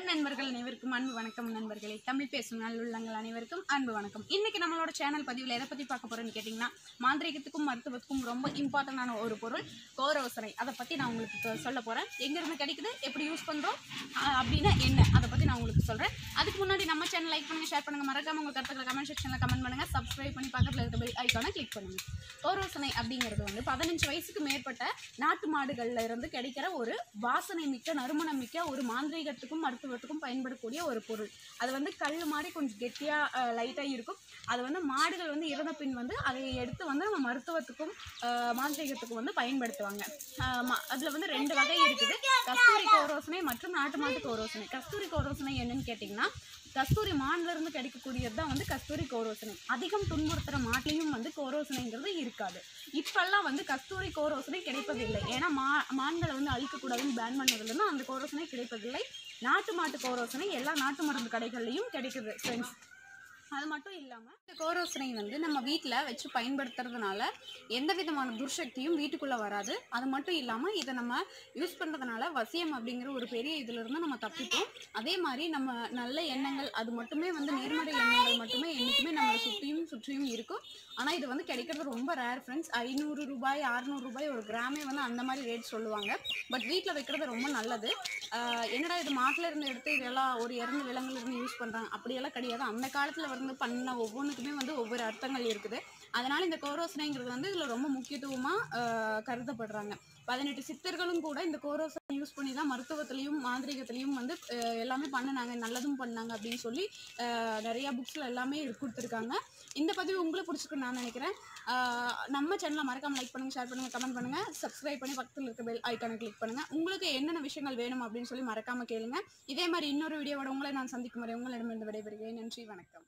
நண்பர்கள் அனைவருக்கும் அன்பு வணக்கம் நண்பர்களே. தமிழ் பேசும் நல்லுள்ளங்கள் அனைவருக்கும் அன்பு வணக்கம். இன்னைக்கு நம்மளோட சேனல் பதிவில் எதை பற்றி பார்க்க போகிறேன்னு கேட்டிங்கன்னா, மாந்திரிகத்துக்கும் மருத்துவத்துக்கும் ரொம்ப இம்பார்ட்டண்டான ஒரு பொருள் கோரோசனை. அதை பற்றி நான் உங்களுக்கு சொல்ல போகிறேன். எங்கேருந்து கிடைக்குது, எப்படி யூஸ் பண்ணுறோம், அப்படின்னா என்ன, அதை பற்றி நான் உங்களுக்கு சொல்கிறேன். அதுக்கு முன்னாடி நம்ம சேனல் லைக் பண்ணுங்கள், ஷேர் பண்ணுங்கள், மறக்காமல் உங்கள் கருத்துக்களை கமெண்ட் செக்ஷனில் கமெண்ட் பண்ணுங்கள், சப்ஸ்கிரைப் பண்ணி பக்கத்தில் இருக்க பெல் ஐக்கானை கிளிக் பண்ணுங்கள். கோரோசனை அப்படிங்கிறது 15 வயசுக்கு மேற்பட்ட நாட்டு மாடுகளில் இருந்து கிடைக்கிற ஒரு வாசனை மிக்க நறுமணம் மிக்க ஒரு மாந்திரீகத்துக்கும் மருத்துவத்துக்கும் பயன்படக்கூடிய ஒரு பொருள். அது கல் மாதிரி கொஞ்சம் கெட்டியாக லைட்டாக இருக்கும். அது மாடுகள் இறந்த பின் அதை எடுத்து நம்ம மருத்துவத்துக்கும் மாந்திரீகத்துக்கும் பயன்படுத்துவாங்க. அதில் 2 வகை இருக்குது, கஸ்தூரி கோரோசனை மற்றும் நாட்டு மாட்டு கோரோசனை. கஸ்தூரி கோரோசனை என்னன்னு கேட்டிங்கன்னா, கஸ்தூரி மான்லேருந்து கிடைக்கக்கூடியது தான் கஸ்தூரி கோரோசனை. அதிகம் துன்புறுத்துகிற மாட்லேயும் கோரோசனைங்கிறது இருக்காது. இப்பெல்லாம் கஸ்தூரி கோரோசனை கிடைப்பதில்லை. ஏன்னா மான்களை அழிக்கக்கூடாதுன்னு பேன் பண்ணதுலேருந்து அந்த கோரோசனை கிடைப்பதில்லை. நாட்டு மாட்டு கோரோசனை எல்லா நாட்டு மருந்து கடைகள்லையும் கிடைக்குது ஃப்ரெண்ட்ஸ். அது மட்டும் இல்லாமல் இந்த கோரோசனை நம்ம வீட்டில் வச்சு பயன்படுத்துறதுனால எந்த விதமான துர்சக்தியும் வீட்டுக்குள்ளே வராது. அது மட்டும் இல்லாமல் இதை நம்ம யூஸ் பண்ணுறதுனால வசியம் அப்படிங்கிற ஒரு பெரிய இதிலிருந்து நம்ம தப்பிப்போம். அதே மாதிரி நம்ம நல்ல எண்ணங்கள், அது மட்டுமே நேர்மறை எண்ணங்கள் மட்டுமே என்றைக்குமே நம்மளை சுற்றியும் இருக்கும். ஆனால் இது கிடைக்கிறது ரொம்ப ரேர் ஃப்ரெண்ட்ஸ். 500 ரூபாய் 600 ரூபாய் ஒரு கிராமே அந்த மாதிரி ரேட் சொல்லுவாங்க. பட் வீட்டில் வைக்கிறது ரொம்ப நல்லது. என்னடா இது மாட்டில் இருந்து எடுத்து இதெல்லாம் ஒரு இறந்து விலங்குல இருந்து யூஸ் பண்ணுறாங்க அப்படியெல்லாம் கிடையாது. அந்த காலத்தில் பண்ண ஒவ்வொன்றுக்குமே ஒவ்வொரு அர்த்தங்கள் இருக்குது. அதனால் இந்த கோரோசனைங்கிறது இதில் ரொம்ப முக்கியத்துவமாக கருதப்படுறாங்க. 18 சித்தர்களும் கூட இந்த கோரோசனை யூஸ் பண்ணி தான் மருத்துவத்திலையும் மாந்திரிகத்திலையும் எல்லாமே பண்ணினாங்க, நல்லதும் பண்ணாங்க அப்படின்னு சொல்லி நிறையா புக்ஸில் எல்லாமே கொடுத்துருக்காங்க. இந்த பதிவு உங்களுக்கு பிடிச்சிருக்குன்னு நான் நினைக்கிறேன். நம்ம சேனலை மறக்காமல் லைக் பண்ணுங்கள், ஷேர் பண்ணுங்கள், கமெண்ட் பண்ணுங்கள், சப்ஸ்கிரைப் பண்ணி பக்கத்தில் இருக்க பெல் ஐக்கானை கிளிக் பண்ணுங்கள். உங்களுக்கு என்னென்ன விஷயங்கள் வேணும் அப்படின்னு சொல்லி மறக்காமல் கேளுங்க. இதே மாதிரி இன்னொரு வீடியோவோட உங்களை நான் சந்திக்கும் வரை உங்களிடமிருந்து விடைபெறுகிறேன். நன்றி, வணக்கம்.